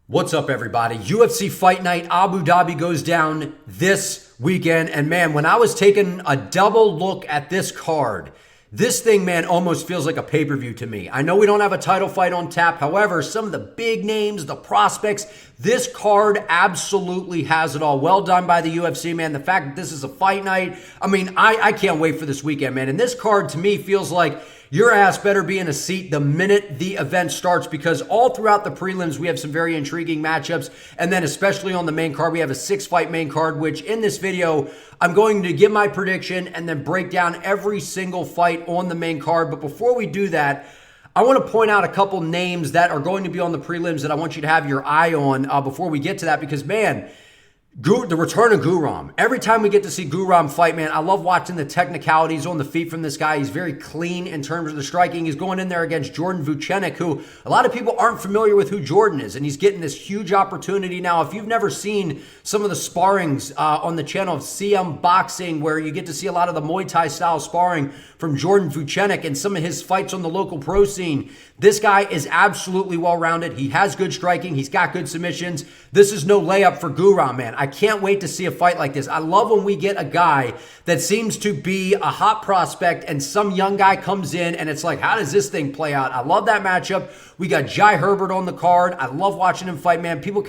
What's up, everybody? UFC Fight Night Abu Dhabi goes down this weekend. And man, when I was taking a double look at this card, this thing, man, almost feels like a pay-per-view to me. I know we don't have a title fight on tap. However, some of the big names, the prospects, this card absolutely has it all. Well done by the UFC, man. The fact that this is a fight night, I mean, I can't wait for this weekend, man. And this card, to me, feels like your ass better be in a seat the minute the event starts, because all throughout the prelims, we have some very intriguing matchups. And then especially on the main card, we have a 6-fight main card, which in this video, I'm going to give my prediction and then break down every single fight on the main card. But before we do that, I want to point out a couple names that are going to be on the prelims that I want you to have your eye on before we get to that, because, man, the return of Guram. Every time we get to see Guram fight, man, I love watching the technicalities on the feet from this guy. He's very clean in terms of the striking. He's going in there against Jordan Vucenic, who a lot of people aren't familiar with who Jordan is, and he's getting this huge opportunity now. If you've never seen some of the sparrings on the channel of CM Boxing, where you get to see a lot of the Muay Thai style sparring from Jordan Vucenic and some of his fights on the local pro scene, this guy is absolutely well-rounded. He has good striking. He's got good submissions. This is no layup for Guram, man. I can't wait to see a fight like this. I love when we get a guy that seems to be a hot prospect and some young guy comes in and it's like, how does this thing play out? I love that matchup. We got Jai Herbert on the card. I love watching him fight, man. People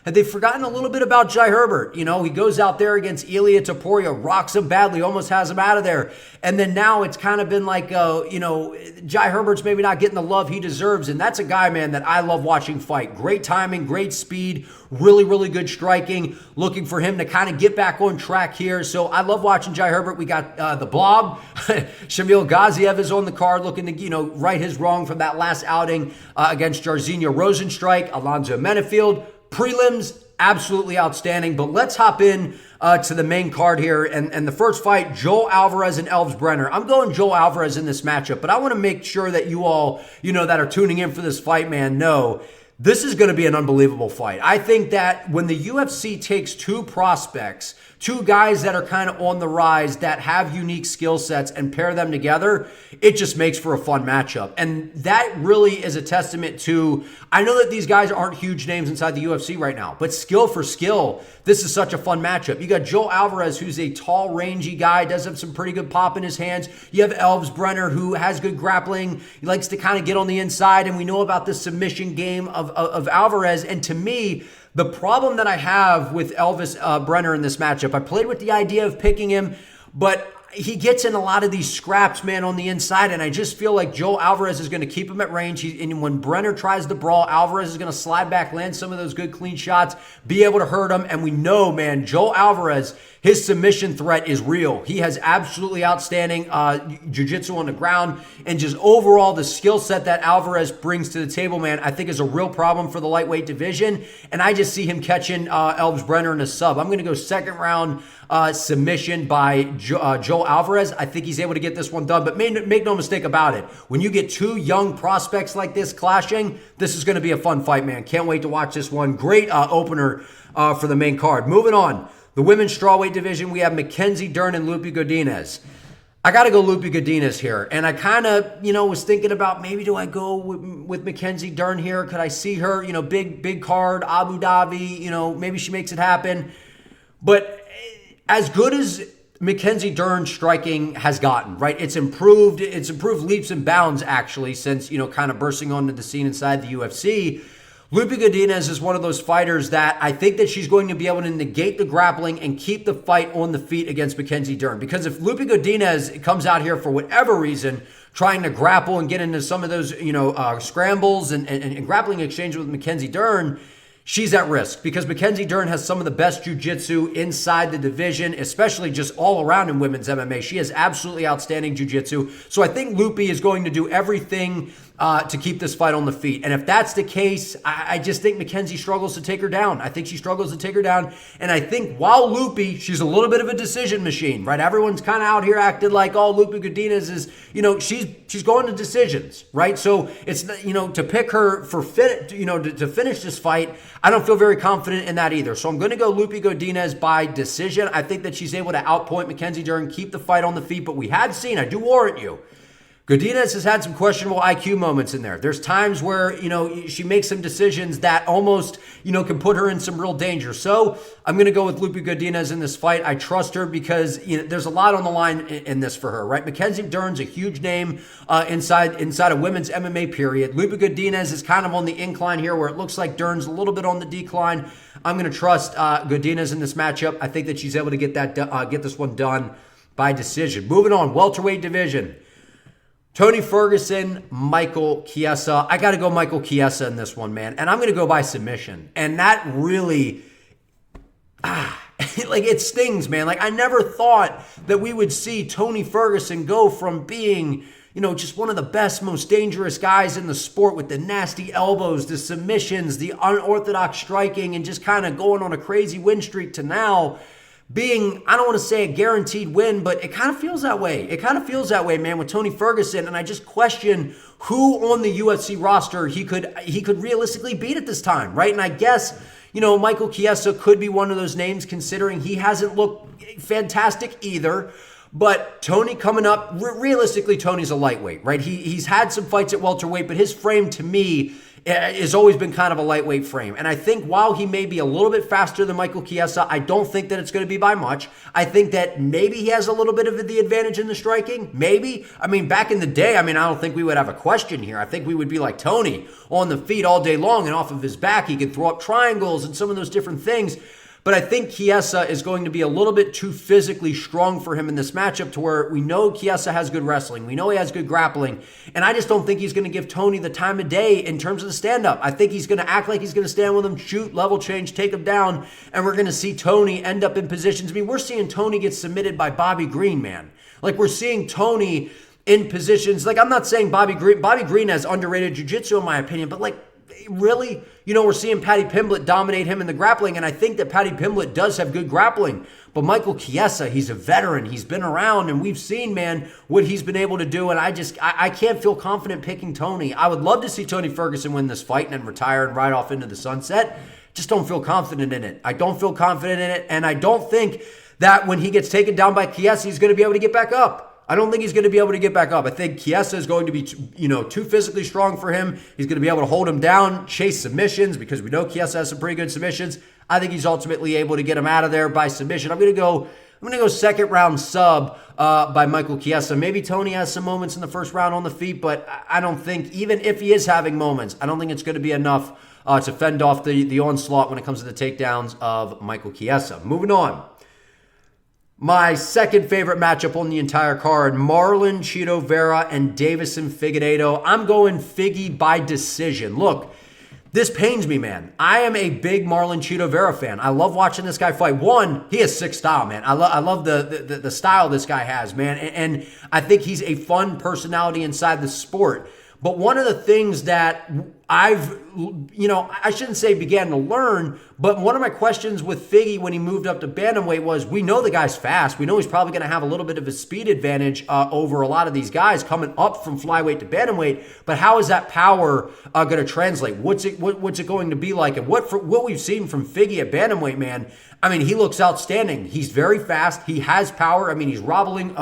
they've forgotten a little bit about Jai Herbert. You know, he goes out there against Ilia Topuria, rocks him badly, almost has him out of there. And then now it's kind of been like, Jai Herbert's maybe not getting the love he deserves. And that's a guy, man, that I love watching fight. Great timing, great speed, really, really good striking. Looking for him to kind of get back on track here. So I love watching Jai Herbert. We got the Blob. Shamil Gaziev is on the card, looking to, right his wrong from that last outing against Jairzinho Rosenstrike. Alonzo Menefield. Prelims, absolutely outstanding. But let's hop in to the main card here. And the first fight, Joel Alvarez and Elves Brenner. I'm going Joel Alvarez in this matchup, but I want to make sure that you all, that are tuning in for this fight, man, know this is going to be an unbelievable fight. I think that when the UFC takes two prospects, two guys that are kind of on the rise, that have unique skill sets, and pair them together, it just makes for a fun matchup. And that really is a testament to, I know that these guys aren't huge names inside the UFC right now, but skill for skill, this is such a fun matchup. You got Joel Alvarez, who's a tall, rangy guy, does have some pretty good pop in his hands. You have Elves Brenner, who has good grappling. He likes to kind of get on the inside, and we know about the submission game of Alvarez. And to me, the problem that I have with Elvis Brenner in this matchup, I played with the idea of picking him, but he gets in a lot of these scraps, man, on the inside, and I just feel like Joel Alvarez is going to keep him at range. And when Brenner tries to brawl, Alvarez is going to slide back, land some of those good clean shots, be able to hurt him. And we know, man, Joel Alvarez, his submission threat is real. He has absolutely outstanding jiu-jitsu on the ground, and just overall the skill set that Alvarez brings to the table, man, I think is a real problem for the lightweight division. And I just see him catching Elves Brenner in a sub. I'm going to go second round submission by Joel Alvarez. I think he's able to get this one done, but make no mistake about it. When you get two young prospects like this clashing, this is going to be a fun fight, man. Can't wait to watch this one. Great opener for the main card. Moving on. The women's strawweight division, we have Mackenzie Dern and Lupi Godinez. I got to go Lupi Godinez here. And I kind of, was thinking about maybe do I go with Mackenzie Dern here? Could I see her, big card, Abu Dhabi, maybe she makes it happen. But as good as Mackenzie Dern's striking has gotten, right? It's improved leaps and bounds, actually, since, kind of bursting onto the scene inside the UFC. Lupi Godinez is one of those fighters that I think that she's going to be able to negate the grappling and keep the fight on the feet against Mackenzie Dern. Because if Lupi Godinez comes out here for whatever reason, trying to grapple and get into some of those, scrambles and grappling exchange with Mackenzie Dern, she's at risk, because Mackenzie Dern has some of the best jiu-jitsu inside the division, especially just all around in women's MMA. She has absolutely outstanding jiu-jitsu. So I think Lupi is going to do everything to keep this fight on the feet. And if that's the case, I just think Mackenzie struggles to take her down. I think she struggles to take her down. And I think while Lupi, she's a little bit of a decision machine, right? Everyone's kind of out here acting like, oh, Lupi Godinez is, she's going to decisions, right? So it's, to pick her for to finish this fight, I don't feel very confident in that either. So I'm going to go Lupi Godinez by decision. I think that she's able to outpoint Mackenzie Dern, keep the fight on the feet. But we had seen, I do warrant you, Godinez has had some questionable IQ moments in there. There's times where, she makes some decisions that almost, can put her in some real danger. So I'm going to go with Lupi Godinez in this fight. I trust her because there's a lot on the line in this for her, right? Mackenzie Dern's a huge name inside a women's MMA period. Lupi Godinez is kind of on the incline here where it looks like Dern's a little bit on the decline. I'm going to trust Godinez in this matchup. I think that she's able to get this one done by decision. Moving on, welterweight division. Tony Ferguson, Michael Chiesa. I got to go Michael Chiesa in this one, man. And I'm going to go by submission. And that really, it stings, man. I never thought that we would see Tony Ferguson go from being, just one of the best, most dangerous guys in the sport with the nasty elbows, the submissions, the unorthodox striking, and just kind of going on a crazy win streak to now being, I don't want to say a guaranteed win, but it kind of feels that way. It kind of feels that way, man, with Tony Ferguson. And I just question who on the UFC roster he could realistically beat at this time, right? And I guess, Michael Chiesa could be one of those names considering he hasn't looked fantastic either. But Tony coming up, realistically, Tony's a lightweight, right? He's had some fights at welterweight, but his frame to me has always been kind of a lightweight frame. And I think while he may be a little bit faster than Michael Chiesa, I don't think that it's going to be by much. I think that maybe he has a little bit of the advantage in the striking. Maybe. Back in the day, I don't think we would have a question here. I think we would be like Tony on the feet all day long, and off of his back, he could throw up triangles and some of those different things. But I think Chiesa is going to be a little bit too physically strong for him in this matchup to where we know Chiesa has good wrestling. We know he has good grappling. And I just don't think he's going to give Tony the time of day in terms of the stand-up. I think he's going to act like he's going to stand with him, shoot, level change, take him down, and we're going to see Tony end up in positions. We're seeing Tony get submitted by Bobby Green, man. We're seeing Tony in positions. I'm not saying Bobby Green has underrated jiu-jitsu in my opinion, but really, we're seeing Paddy Pimblett dominate him in the grappling, and I think that Paddy Pimblett does have good grappling. But Michael Chiesa, he's a veteran. He's been around, and we've seen, man, what he's been able to do, and I can't feel confident picking Tony. I would love to see Tony Ferguson win this fight and then retire and ride off into the sunset. Just don't feel confident in it. I don't feel confident in it, and I don't think that when he gets taken down by Chiesa, he's going to be able to get back up. I don't think he's going to be able to get back up. I think Chiesa is going to be, too physically strong for him. He's going to be able to hold him down, chase submissions, because we know Chiesa has some pretty good submissions. I think he's ultimately able to get him out of there by submission. I'm going to go second round sub by Michael Chiesa. Maybe Tony has some moments in the first round on the feet, but I don't think, even if he is having moments, I don't think it's going to be enough to fend off the onslaught when it comes to the takedowns of Michael Chiesa. Moving on. My second favorite matchup on the entire card, Marlon Chito Vera and Deiveson Figueiredo. I'm going Figgy by decision. Look, this pains me, man. I am a big Marlon Chito Vera fan. I love watching this guy fight. One, he has sick style, man. I love the style this guy has, man. And I think he's a fun personality inside the sport. But one of the things that I've, I shouldn't say began to learn, but one of my questions with Figgy when he moved up to bantamweight was, we know the guy's fast. We know he's probably going to have a little bit of a speed advantage over a lot of these guys coming up from flyweight to bantamweight. But how is that power going to translate? What's it going to be like? And what we've seen from Figgy at bantamweight, man, he looks outstanding. He's very fast. He has power. He's wobbling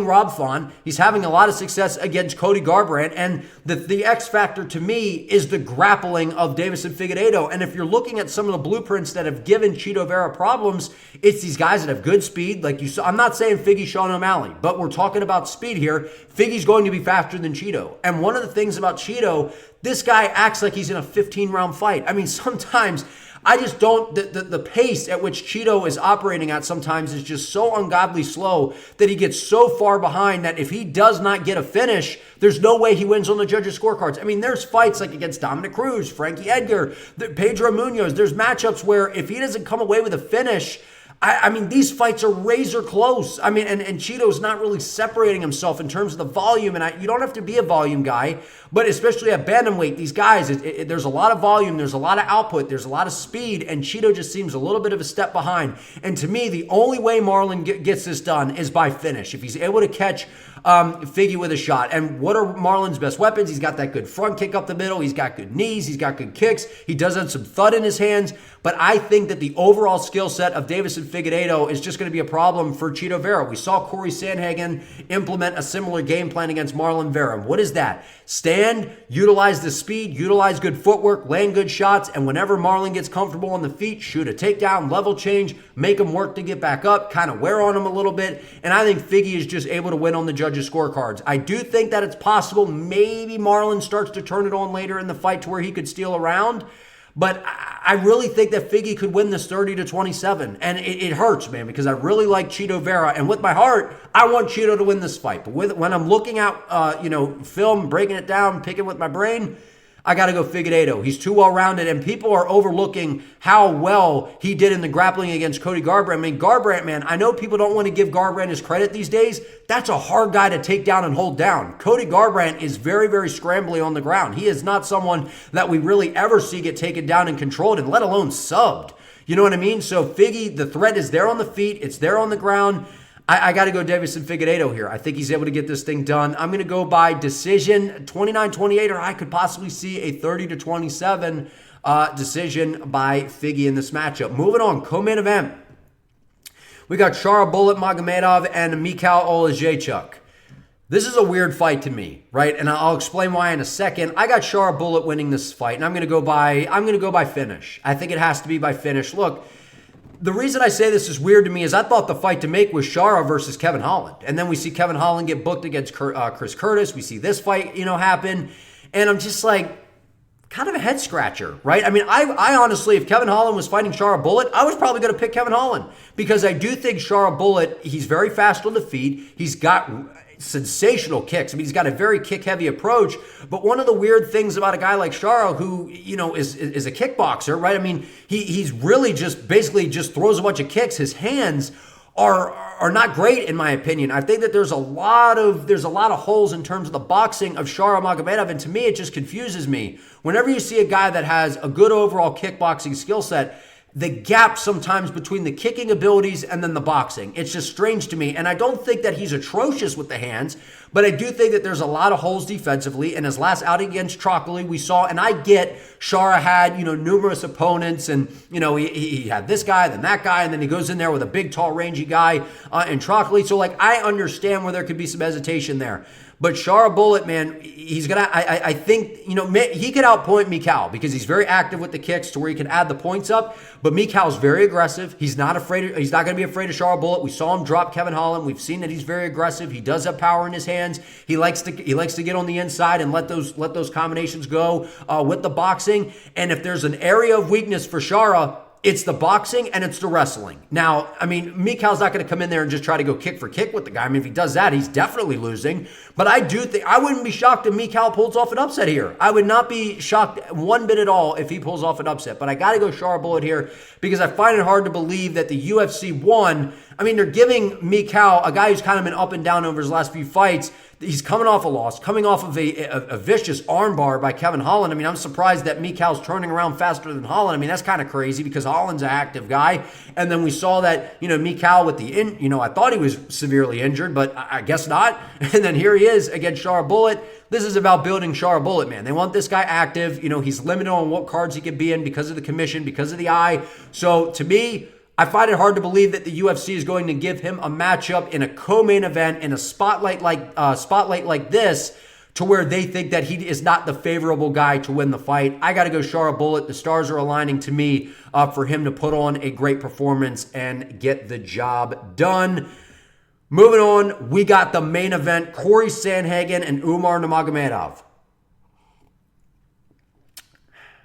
Rob Font. He's having a lot of success against Cody Garbrandt. And the X factor to me is the grappling of Deiveson Figueiredo. And if you're looking at some of the blueprints that have given Chito Vera problems, it's these guys that have good speed. Like you saw, I'm not saying Figgy, Sean O'Malley, but we're talking about speed here. Figgy's going to be faster than Chito. And one of the things about Chito, this guy acts like he's in a 15-round fight. Sometimes I just don't, the pace at which Chito is operating at sometimes is just so ungodly slow that he gets so far behind that if he does not get a finish, there's no way he wins on the judges' scorecards. There's fights like against Dominic Cruz, Frankie Edgar, Pedro Munoz. There's matchups where if he doesn't come away with a finish, these fights are razor close. And Chito's not really separating himself in terms of the volume. And you don't have to be a volume guy, but especially at bantamweight, these guys, there's a lot of volume, there's a lot of output, there's a lot of speed, and Chito just seems a little bit of a step behind. And to me, the only way Marlon gets this done is by finish. If he's able to catch Figgy with a shot. And what are Marlon's best weapons? He's got that good front kick up the middle. He's got good knees. He's got good kicks. He does have some thud in his hands. But I think that the overall skill set of Deiveson Figueiredo is just going to be a problem for Chito Vera. We saw Corey Sandhagen implement a similar game plan against Marlon Vera. What is that? Stand, utilize the speed, utilize good footwork, land good shots, and whenever Marlon gets comfortable on the feet, shoot a takedown, level change, make him work to get back up, kind of wear on him a little bit. And I think Figgy is just able to win on the judges' scorecards. I do think that it's possible maybe Marlon starts to turn it on later in the fight to where he could steal around. But I really think that Figgy could win this 30-27. And it hurts, man, because I really like Chito Vera. And with my heart, I want Chito to win this fight. But when I'm looking at, film, breaking it down, picking with my brain, I got to go Figueiredo. He's too well-rounded, and people are overlooking how well he did in the grappling against Cody Garbrandt. I mean, Garbrandt, man, I know people don't want to give Garbrandt his credit these days. That's a hard guy to take down and hold down. Cody Garbrandt is very, very scrambly on the ground. He is not someone that we really ever see get taken down and controlled, and let alone subbed. You know what I mean? So Figgy, the threat is there on the feet. It's there on the ground. I got to go Deiveson Figueiredo here. I think he's able to get this thing done. I'm going to go by decision 29-28, or I could possibly see a 30-27 decision by Figgy in this matchup. Moving on, co-main event. We got Shara Nurmagomedov and Michal Oleksiejczuk. This is a weird fight to me, right? And I'll explain why in a second. I got Shara Bullet winning this fight, and I'm going to go by finish. I think it has to be by finish. Look, the reason I say this is weird to me is I thought the fight to make was Shara versus Kevin Holland. And then we see Kevin Holland get booked against Chris Curtis. We see this fight, happen. And I'm just like, kind of a head scratcher, right? I mean, I honestly, if Kevin Holland was fighting Shara Bullet, I was probably going to pick Kevin Holland. Because I do think Shara Bullet, he's very fast on the feet. He's got sensational kicks. I mean, he's got a very kick-heavy approach. But one of the weird things about a guy like Shara, who is a kickboxer, right? I mean, he's really basically just throws a bunch of kicks. His hands are not great in my opinion. I think that there's a lot of holes in terms of the boxing of Shara Nurmagomedov, and to me, it just confuses me. Whenever you see a guy that has a good overall kickboxing skill set, the gap sometimes between the kicking abilities and then the boxing. It's just strange to me. And I don't think that he's atrocious with the hands, but I do think that there's a lot of holes defensively. And his last outing against Trockley, we saw, and I get Shara had, numerous opponents, and, he had this guy, then that guy, and then he goes in there with a big, tall, rangy guy in Trockley. So, I understand where there could be some hesitation there. But Shara Bullet, man, he's going to, I think, he could outpoint Michal because he's very active with the kicks to where he can add the points up. But Michal's very aggressive. He's not going to be afraid of Shara Bullet. We saw him drop Kevin Holland. We've seen that he's very aggressive. He does have power in his hands. He likes to get on the inside and let those combinations go with the boxing. And if there's an area of weakness for Shara, it's the boxing and it's the wrestling. Now, I mean, Michal's not going to come in there and just try to go kick for kick with the guy. I mean, if he does that, he's definitely losing. But I do think, I wouldn't be shocked if Michal pulls off an upset here. I would not be shocked one bit at all if he pulls off an upset. But I got to go Shara Bullet here because I find it hard to believe that the UFC won. I mean, they're giving Michal, a guy who's kind of been up and down over his last few fights, he's coming off a loss, coming off of a vicious armbar by Kevin Holland. I mean, I'm surprised that Michal's turning around faster than Holland. I mean, that's kind of crazy because Holland's an active guy. And then we saw that, Michal with I thought he was severely injured, but I guess not. And then here he is against Shara Bullet. This is about building Shara Bullet, man. They want this guy active. He's limited on what cards he can be in because of the commission, because of the eye. So to me, I find it hard to believe that the UFC is going to give him a matchup in a co-main event in a spotlight like this to where they think that he is not the favorable guy to win the fight. I got to go Shara Bullet. The stars are aligning to me for him to put on a great performance and get the job done. Moving on, we got the main event, Corey Sandhagen and Umar Nurmagomedov.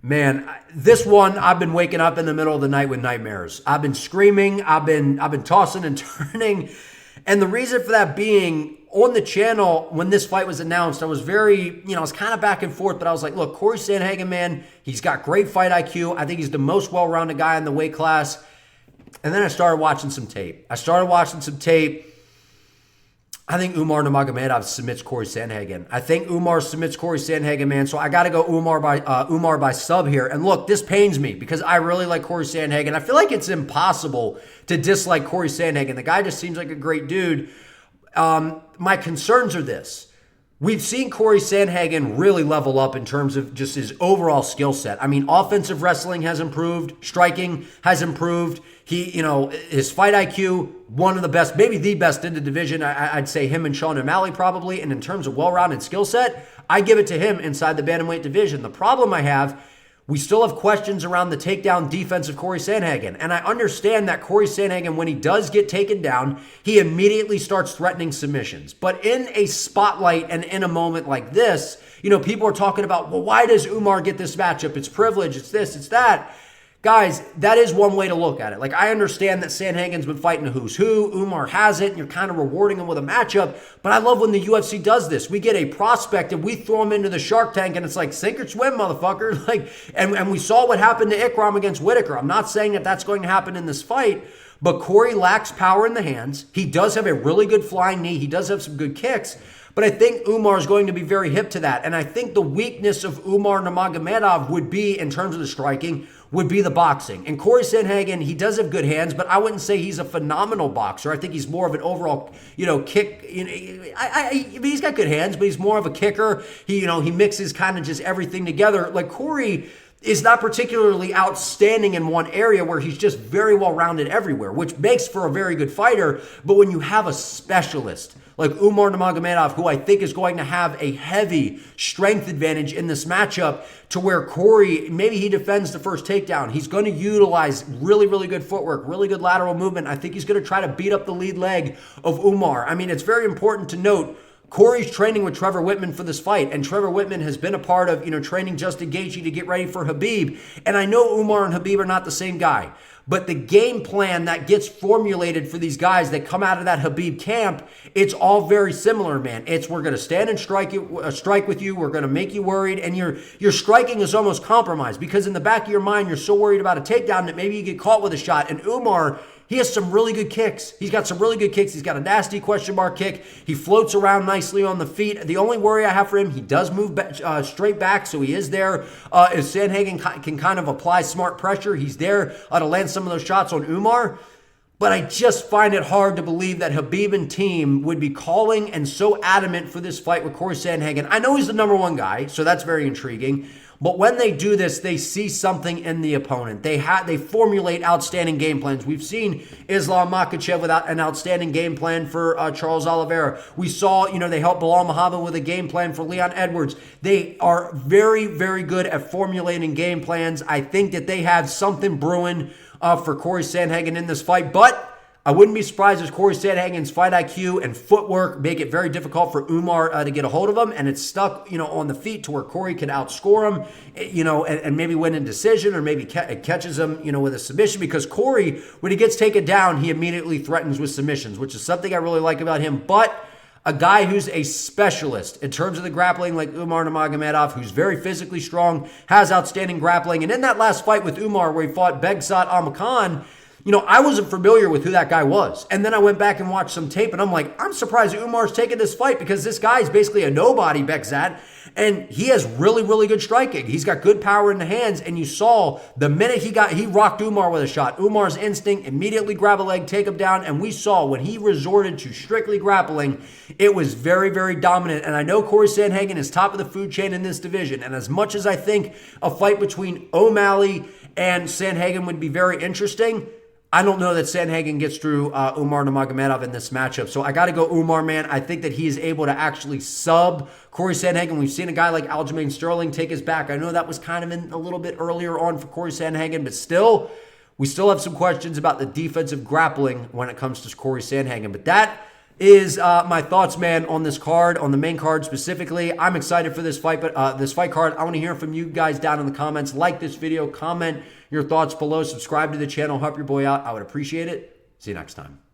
Man, this one, I've been waking up in the middle of the night with nightmares. I've been screaming. I've been tossing and turning. And the reason for that being, on the channel, when this fight was announced, I was I was kind of back and forth, but I was like, look, Corey Sandhagen, man, he's got great fight IQ. I think he's the most well-rounded guy in the weight class. And then I started watching some tape. I think Umar Nurmagomedov submits Corey Sandhagen. I think Umar submits Corey Sandhagen, man. So I got to go Umar by sub here. And look, this pains me because I really like Corey Sandhagen. I feel like it's impossible to dislike Corey Sandhagen. The guy just seems like a great dude. My concerns are this. We've seen Corey Sandhagen really level up in terms of just his overall skill set. I mean, offensive wrestling has improved. Striking has improved. His fight IQ, one of the best, maybe the best in the division. I'd say him and Sean O'Malley probably. And in terms of well-rounded skill set, I give it to him inside the bantamweight division. The problem I have, we still have questions around the takedown defense of Corey Sandhagen. And I understand that Corey Sandhagen, when he does get taken down, he immediately starts threatening submissions. But in a spotlight and in a moment like this, people are talking about, well, why does Umar get this matchup? It's privilege, it's this, it's that. Guys, that is one way to look at it. Like, I understand that Sanhagen's been fighting a who's who. Umar hasn't, and you're kind of rewarding him with a matchup. But I love when the UFC does this. We get a prospect, and we throw him into the Shark Tank, and it's like, sink or swim, motherfucker. And we saw what happened to Ikram against Whitaker. I'm not saying that that's going to happen in this fight, but Corey lacks power in the hands. He does have a really good flying knee. He does have some good kicks. But I think Umar is going to be very hip to that. And I think the weakness of Umar Nurmagomedov would be, in terms of the striking, would be the boxing. And Corey Sandhagen, he does have good hands, but I wouldn't say he's a phenomenal boxer. I think he's more of an overall, kick. He's got good hands, but he's more of a kicker. He mixes kind of just everything together. Like, Corey is not particularly outstanding in one area where he's just very well-rounded everywhere, which makes for a very good fighter. But when you have a specialist like Umar Nurmagomedov, who I think is going to have a heavy strength advantage in this matchup, to where Corey, maybe he defends the first takedown. He's going to utilize really, really good footwork, really good lateral movement. I think he's going to try to beat up the lead leg of Umar. I mean, it's very important to note, Corey's training with Trevor Whitman for this fight, and Trevor Whitman has been a part of, training Justin Gaethje to get ready for Khabib. And I know Umar and Khabib are not the same guy, but the game plan that gets formulated for these guys that come out of that Khabib camp, it's all very similar, man. It's, we're going to stand and strike with you. We're going to make you worried, and your striking is almost compromised because in the back of your mind, you're so worried about a takedown that maybe you get caught with a shot. And Umar, he has some really good kicks. He's got some really good kicks. He's got a nasty question mark kick. He floats around nicely on the feet. The only worry I have for him, he does move straight back, so he is there. If Sandhagen can kind of apply smart pressure, he's there to land some of those shots on Umar. But I just find it hard to believe that Khabib and team would be calling and so adamant for this fight with Corey Sandhagen. I know he's the number one guy, so that's very intriguing. But when they do this, they see something in the opponent. They formulate outstanding game plans. We've seen Islam Makhachev with an outstanding game plan for Charles Oliveira. We saw, they helped Bilal Muhammad with a game plan for Leon Edwards. They are very, very good at formulating game plans. I think that they have something brewing for Corey Sandhagen in this fight. But I wouldn't be surprised if Corey Sandhagen's fight IQ and footwork make it very difficult for Umar to get a hold of him, and it's stuck, on the feet to where Corey can outscore him, and maybe win in decision, or maybe catches him, with a submission, because Corey, when he gets taken down, he immediately threatens with submissions, which is something I really like about him. But a guy who's a specialist in terms of the grappling, like Umar Nurmagomedov, who's very physically strong, has outstanding grappling, and in that last fight with Umar where he fought Begsat Almakhan, I wasn't familiar with who that guy was. And then I went back and watched some tape, and I'm like, I'm surprised Umar's taking this fight because this guy is basically a nobody, Begsat, and he has really, really good striking. He's got good power in the hands, and you saw the minute he rocked Umar with a shot. Umar's instinct, immediately grab a leg, take him down, and we saw when he resorted to strictly grappling, it was very, very dominant. And I know Corey Sandhagen is top of the food chain in this division, and as much as I think a fight between O'Malley and Sandhagen would be very interesting, I don't know that Sanhagen gets through Umar Nurmagomedov in this matchup. So I got to go Umar, man. I think that he is able to actually sub Corey Sandhagen. We've seen a guy like Aljamain Sterling take his back. I know that was kind of in a little bit earlier on for Corey Sandhagen, but still, we still have some questions about the defensive grappling when it comes to Corey Sandhagen. But that is my thoughts, man, on this card, on the main card specifically. I'm excited for this fight, but this fight card, I want to hear from you guys down in the comments. Like this video, comment your thoughts below, subscribe to the channel, help your boy out. I would appreciate it. See you next time.